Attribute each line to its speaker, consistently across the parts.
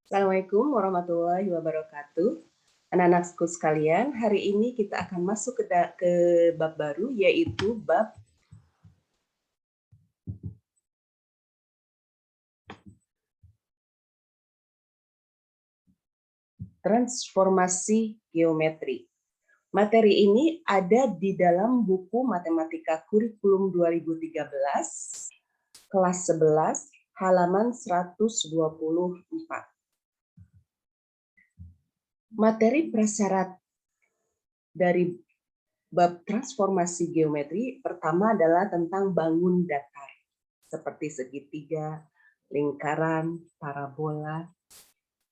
Speaker 1: Assalamualaikum warahmatullahi wabarakatuh. Anak-anakku sekalian, hari ini kita akan masuk ke bab baru, yaitu bab transformasi geometri. Materi ini ada di dalam buku Matematika Kurikulum 2013, kelas 11, halaman 124. Materi prasyarat dari bab transformasi geometri pertama adalah tentang bangun datar, seperti segitiga, lingkaran, parabola,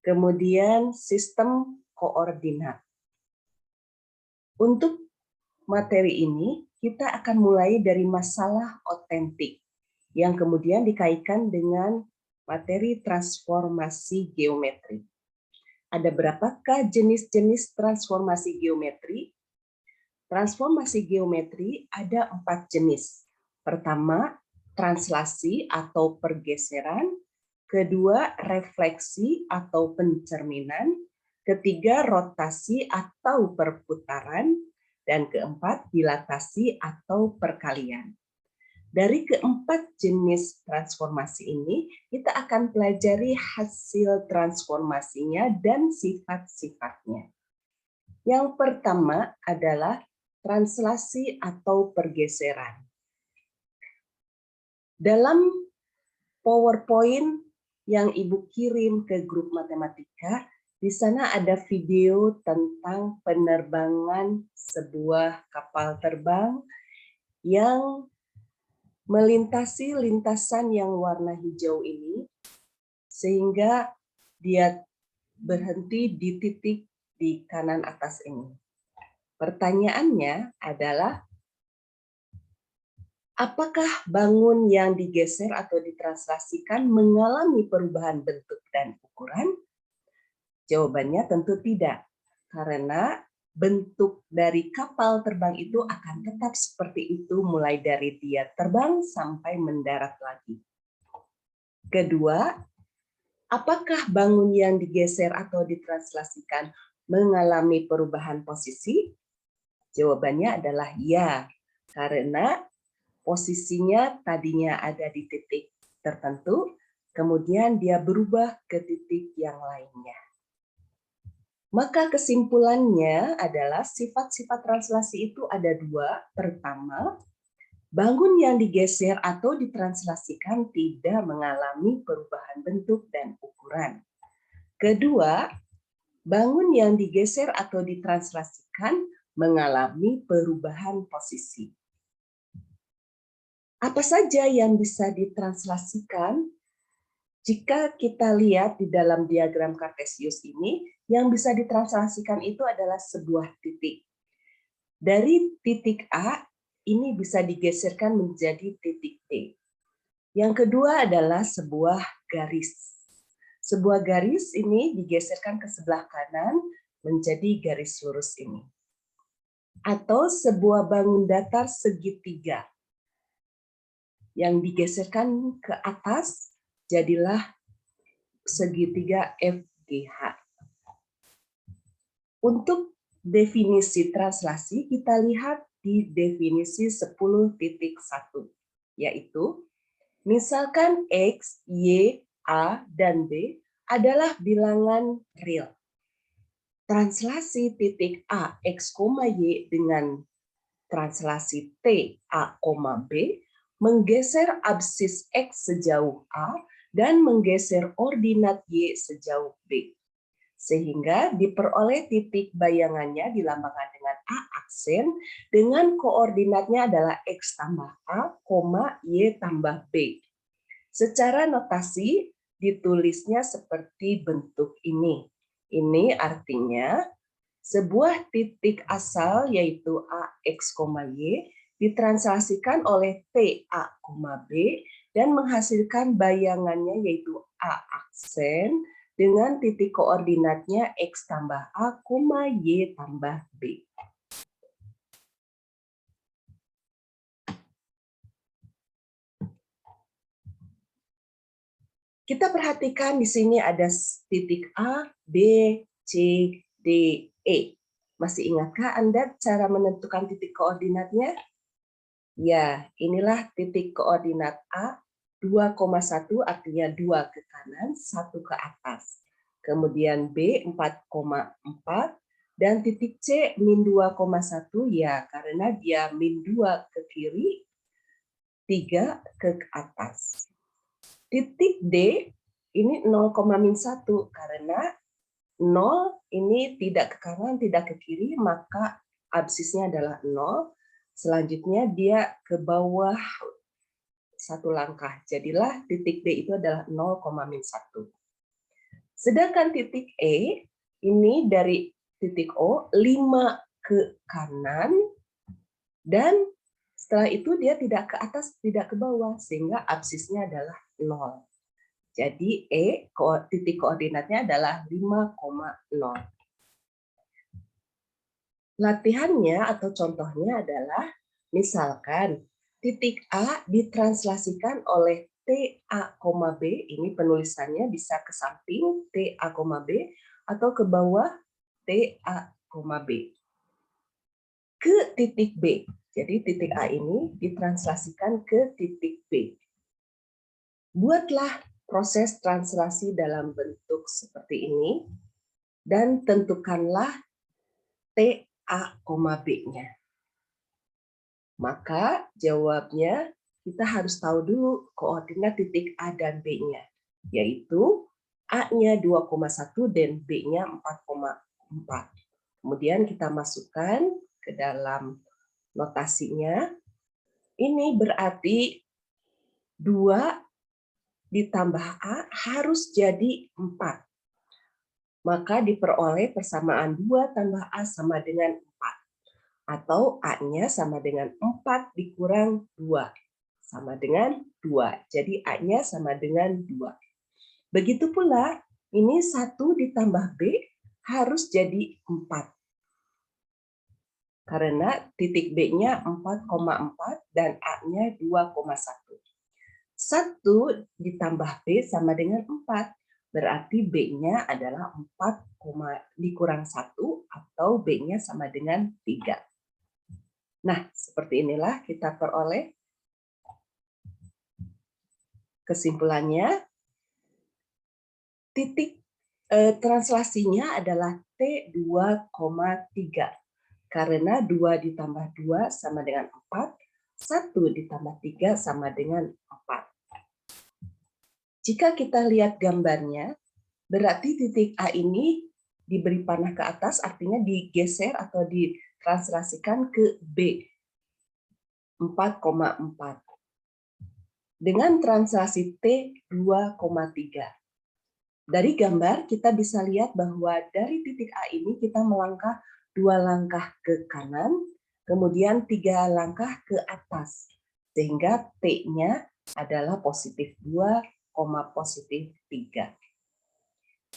Speaker 1: kemudian sistem koordinat. Untuk materi ini, kita akan mulai dari masalah otentik, yang kemudian dikaitkan dengan materi transformasi geometri. Ada berapakah jenis-jenis transformasi geometri? Transformasi geometri ada 4 jenis. Pertama, translasi atau pergeseran. Kedua, refleksi atau pencerminan. Ketiga, rotasi atau perputaran. Dan keempat, dilatasi atau perkalian. Dari keempat jenis transformasi ini, kita akan pelajari hasil transformasinya dan sifat-sifatnya. Yang pertama adalah translasi atau pergeseran. Dalam PowerPoint yang Ibu kirim ke grup matematika, di sana ada video tentang penerbangan sebuah kapal terbang yang melintasi lintasan yang warna hijau ini, sehingga dia berhenti di titik di kanan atas ini. Pertanyaannya adalah, apakah bangun yang digeser atau ditranslasikan mengalami perubahan bentuk dan ukuran? Jawabannya tentu tidak, karena bentuk dari kapal terbang itu akan tetap seperti itu mulai dari dia terbang sampai mendarat lagi. Kedua, apakah bangun yang digeser atau ditranslasikan mengalami perubahan posisi? Jawabannya adalah ya, karena posisinya tadinya ada di titik tertentu, kemudian dia berubah ke titik yang lainnya. Maka kesimpulannya adalah sifat-sifat translasi itu ada 2. Pertama, bangun yang digeser atau ditranslasikan tidak mengalami perubahan bentuk dan ukuran. Kedua, bangun yang digeser atau ditranslasikan mengalami perubahan posisi. Apa saja yang bisa ditranslasikan? Jika kita lihat di dalam diagram Kartesius ini, yang bisa ditranslasikan itu adalah sebuah titik. Dari titik A, ini bisa digeserkan menjadi titik T. Yang kedua adalah sebuah garis. Sebuah garis ini digeserkan ke sebelah kanan menjadi garis lurus ini. Atau sebuah bangun datar segitiga yang digeserkan ke atas, jadilah segitiga FGH. Untuk definisi translasi, kita lihat di definisi 10.1, yaitu misalkan X, Y, A, dan B adalah bilangan real. Translasi titik A, X, Y dengan translasi T, A, B menggeser absis X sejauh A dan menggeser ordinat Y sejauh B. Sehingga diperoleh titik bayangannya dilambangkan dengan A aksen dengan koordinatnya adalah X tambah A, Y tambah B. Secara notasi ditulisnya seperti bentuk ini. Ini artinya sebuah titik asal yaitu AX, Y ditranslasikan oleh TA, B dan menghasilkan bayangannya yaitu A aksen dengan titik koordinatnya X tambah A, Y tambah B. Kita perhatikan di sini ada titik A, B, C, D, E. Masih ingatkah Anda cara menentukan titik koordinatnya? Ya, inilah titik koordinat A, 2,1 artinya 2 ke kanan, 1 ke atas. Kemudian B, 4,4. Dan titik C, min 2,1, ya karena dia min 2 ke kiri, 3 ke atas. Titik D, ini 0,-1, karena 0 ini tidak ke kanan, tidak ke kiri, maka absisnya adalah 0. Selanjutnya dia ke bawah 1 langkah. Jadilah titik D itu adalah 0,-1. Sedangkan titik E, ini dari titik O, 5 ke kanan, dan setelah itu dia tidak ke atas, tidak ke bawah, sehingga absisnya adalah 0. Jadi E, titik koordinatnya adalah 5,0. Latihannya atau contohnya adalah, misalkan titik A ditranslasikan oleh TA, B, ini penulisannya bisa ke samping TA, B, atau ke bawah TA, B, ke titik B. Jadi titik A ini ditranslasikan ke titik B. Buatlah proses translasi dalam bentuk seperti ini, dan tentukanlah TA, B-nya. Maka jawabnya kita harus tahu dulu koordinat titik A dan B-nya, yaitu A-nya 2,1 dan B-nya 4,4. Kemudian kita masukkan ke dalam notasinya. Ini berarti 2 ditambah A harus jadi 4. Maka diperoleh persamaan 2 tambah A sama dengan 4. Atau A-nya sama dengan 4 dikurang 2. Sama dengan 2. Jadi A-nya sama dengan 2. Begitu pula, ini 1 ditambah B harus jadi 4. Karena titik B-nya 4,4 dan A-nya 2,1. 1 ditambah B sama dengan 4. Berarti B-nya adalah 4, dikurang 1 atau B-nya sama dengan 3. Nah, seperti inilah kita peroleh kesimpulannya. Titik translasinya adalah T2,3. Karena 2 ditambah 2 sama dengan 4, 1 ditambah 3 sama dengan 4. Jika kita lihat gambarnya, berarti titik A ini diberi panah ke atas, artinya digeser atau ditranslasikan ke B, 4,4. Dengan translasi T2,3. Dari gambar kita bisa lihat bahwa dari titik A ini kita melangkah 2 langkah ke kanan, kemudian 3 langkah ke atas, sehingga T-nya adalah positif 2, positif 3.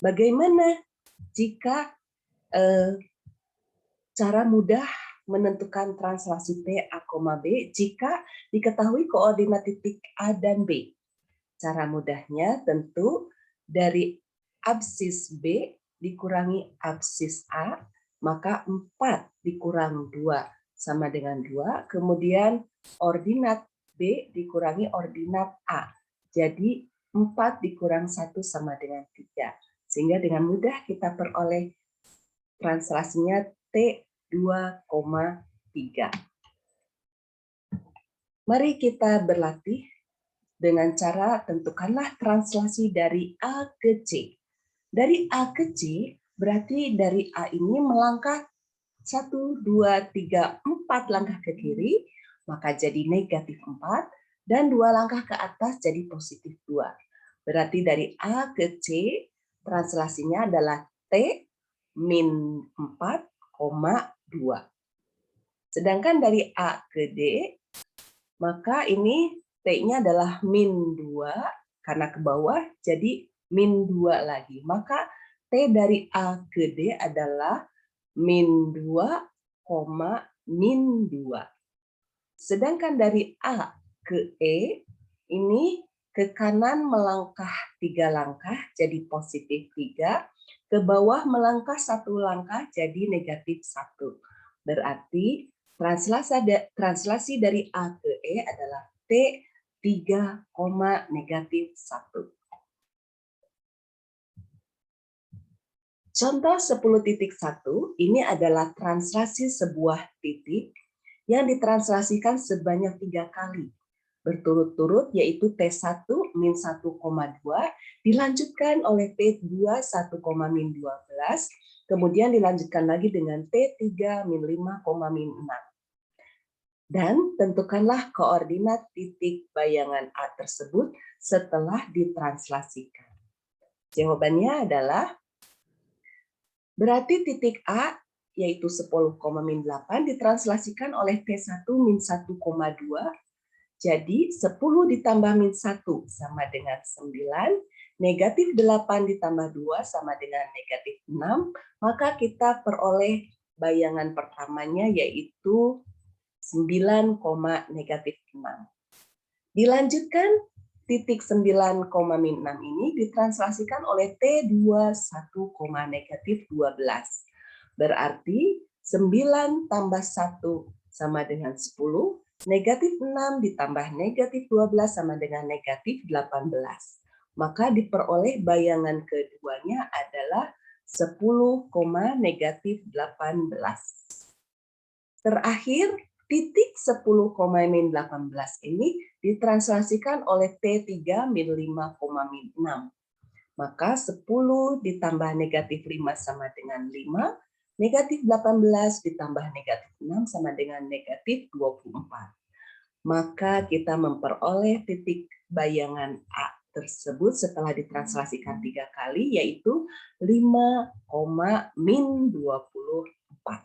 Speaker 1: Bagaimana jika cara mudah menentukan translasi T, A, B jika diketahui koordinat titik A dan B? Cara mudahnya tentu dari absis B dikurangi absis A, maka 4 dikurang 2 sama dengan 2. Kemudian ordinat B dikurangi ordinat A. Jadi 4 dikurang 1 sama dengan 3. Sehingga dengan mudah kita peroleh translasinya T2,3. Mari kita berlatih dengan cara tentukanlah translasi dari A ke C. Dari A ke C, berarti dari A ini melangkah 1, 2, 3, 4 langkah ke kiri, maka jadi negatif 4, dan 2 langkah ke atas jadi positif 2. Berarti dari A ke C, translasinya adalah T min 4,2. Sedangkan dari A ke D, maka ini T-nya adalah min 2, karena ke bawah jadi min 2 lagi. Maka T dari A ke D adalah min 2, min 2. Sedangkan dari A ke E, ini ke kanan melangkah 3 langkah jadi positif 3, ke bawah melangkah 1 langkah jadi negatif 1. Berarti translasi dari A ke E adalah T3, negatif 1. Contoh 10.1 ini adalah translasi sebuah titik yang ditranslasikan sebanyak 3 kali berturut-turut, yaitu T1 min 1,2 dilanjutkan oleh T2 1, min 12, kemudian dilanjutkan lagi dengan T3 min 5, min 6. Dan tentukanlah koordinat titik bayangan A tersebut setelah ditranslasikan. Jawabannya adalah berarti titik A yaitu 10, min 8 ditranslasikan oleh T1 min 1,2. Jadi 10 ditambah min 1 sama dengan 9, negatif 8 ditambah 2 sama dengan negatif 6, maka kita peroleh bayangan pertamanya yaitu 9, negatif 6. Dilanjutkan titik 9, min 6 ini ditranslasikan oleh T2 1, negatif 12. Berarti 9 tambah 1 sama dengan 10, negatif 6 ditambah negatif 12 sama dengan negatif 18. Maka diperoleh bayangan keduanya adalah 10, negatif 18. Terakhir, titik 10, min 18 ini ditranslasikan oleh T3 min 5, min 6. Maka 10 ditambah negatif 5 sama dengan 5, negatif 18 ditambah negatif 6 sama dengan negatif 24. Maka kita memperoleh titik bayangan A tersebut setelah ditranslasikan 3 kali, yaitu 5, min 24.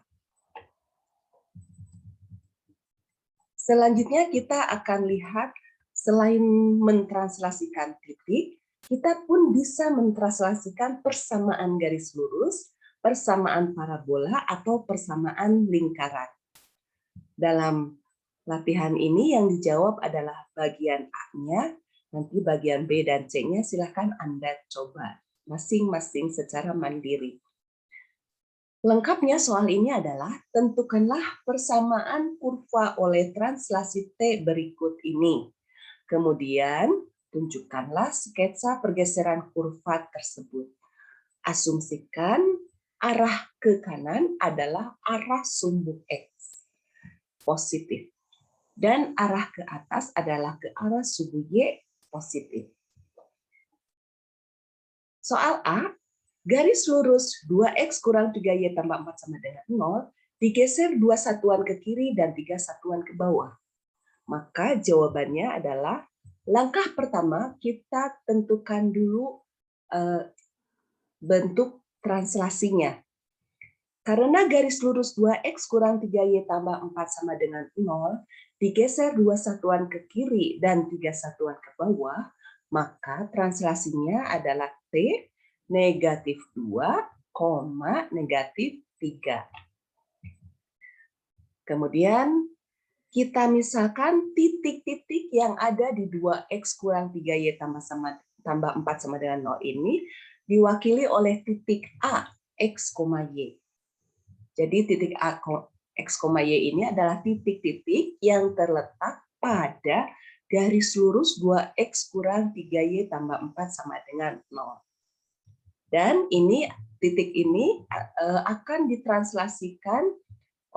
Speaker 1: Selanjutnya kita akan lihat selain mentranslasikan titik, kita pun bisa mentranslasikan persamaan garis lurus, persamaan parabola, atau persamaan lingkaran. Dalam latihan ini yang dijawab adalah bagian A-nya, nanti bagian B dan C-nya silahkan Anda coba masing-masing secara mandiri. Lengkapnya soal ini adalah tentukanlah persamaan kurva oleh translasi T berikut ini. Kemudian tunjukkanlah sketsa pergeseran kurva tersebut. Asumsikan arah ke kanan adalah arah sumbu X positif dan arah ke atas adalah ke arah sumbu Y positif. Soal A, garis lurus 2X kurang 3Y tambah 4 sama dengan 0 digeser 2 satuan ke kiri dan 3 satuan ke bawah. Maka jawabannya adalah langkah pertama kita tentukan dulu bentuk translasinya. Karena garis lurus 2X kurang 3Y tambah 4 sama dengan 0 digeser 2 satuan ke kiri dan 3 satuan ke bawah, maka translasinya adalah T negatif 2, negatif 3. Kemudian kita misalkan titik-titik yang ada di 2X kurang 3Y tambah 4 sama dengan 0 ini diwakili oleh titik A, X, Y. Jadi titik A, X, Y ini adalah titik-titik yang terletak pada garis lurus 2X kurang 3Y tambah 4 sama dengan 0. Dan ini titik ini akan ditranslasikan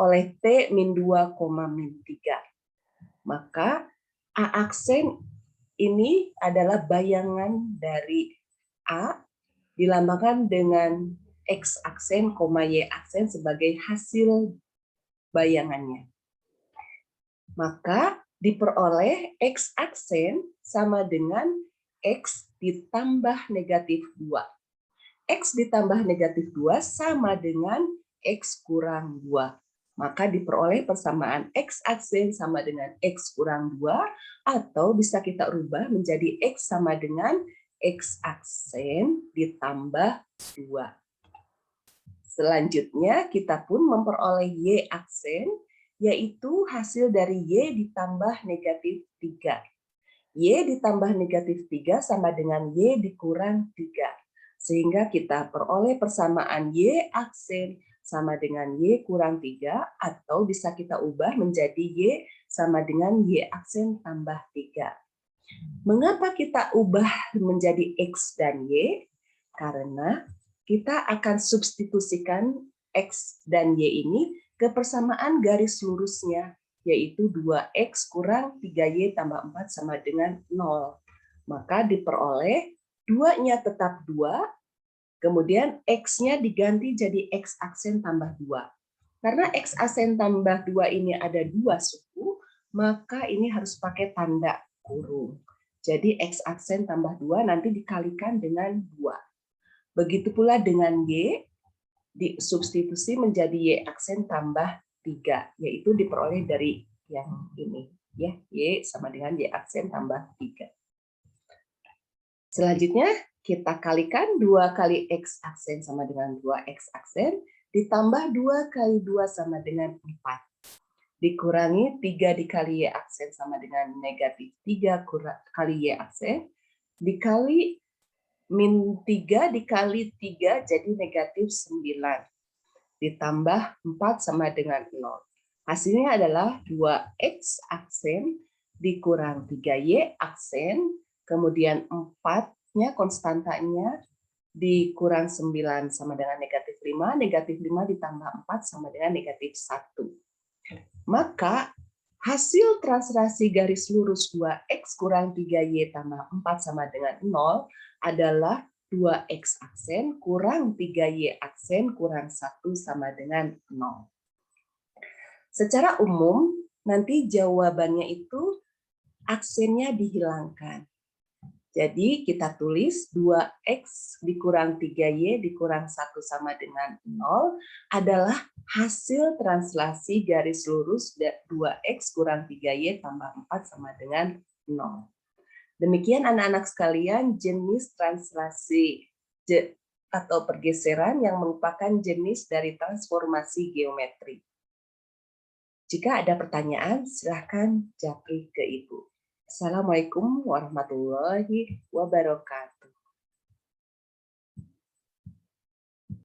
Speaker 1: oleh T min 2, min 3. Maka A aksen ini adalah bayangan dari A dilambangkan dengan X aksen, Y aksen sebagai hasil bayangannya. Maka diperoleh X aksen sama dengan X ditambah negatif 2. X ditambah negatif 2 sama dengan X kurang 2. Maka diperoleh persamaan X aksen sama dengan X kurang 2, atau bisa kita ubah menjadi X sama dengan X aksen ditambah 2. Selanjutnya kita pun memperoleh Y aksen, yaitu hasil dari Y ditambah negatif 3. Y ditambah negatif 3 sama dengan Y dikurang 3. Sehingga kita peroleh persamaan Y aksen sama dengan Y kurang 3, atau bisa kita ubah menjadi Y sama dengan Y aksen tambah 3. Mengapa kita ubah menjadi X dan Y? Karena kita akan substitusikan X dan Y ini ke persamaan garis lurusnya, yaitu 2X kurang 3Y tambah 4 sama dengan 0. Maka diperoleh 2-nya tetap 2, kemudian X-nya diganti jadi X aksen tambah 2. Karena X aksen tambah 2 ini ada 2 suku, maka ini harus pakai tanda kurung. Jadi X aksen tambah 2 nanti dikalikan dengan 2. Begitu pula dengan Y, disubstitusi menjadi Y aksen tambah 3, yaitu diperoleh dari yang ini. Ya, Y sama dengan Y aksen tambah 3. Selanjutnya, kita kalikan 2 kali X aksen sama dengan 2X aksen, ditambah 2 kali 2 sama dengan 4. Dikurangi 3 dikali Y aksen sama dengan negatif 3 kali Y aksen, dikali min 3 dikali 3 jadi negatif 9. Ditambah 4 sama dengan 0. Hasilnya adalah 2X aksen dikurang 3Y aksen, kemudian 4-nya konstantanya dikurang 9 sama dengan negatif 5, negatif 5 ditambah 4 sama dengan negatif 1. Maka hasil translasi garis lurus 2X kurang 3Y tambah 4 sama dengan 0 adalah 2X aksen kurang 3Y aksen kurang 1 sama dengan 0. Secara umum, nanti jawabannya itu aksennya dihilangkan. Jadi kita tulis 2X dikurang 3Y dikurang 1 sama dengan 0 adalah hasil translasi garis lurus 2X kurang 3Y tambah 4 sama dengan 0. Demikian anak-anak sekalian jenis translasi atau pergeseran yang merupakan jenis dari transformasi geometri. Jika ada pertanyaan, silakan japri ke Ibu. Assalamualaikum warahmatullahi wabarakatuh.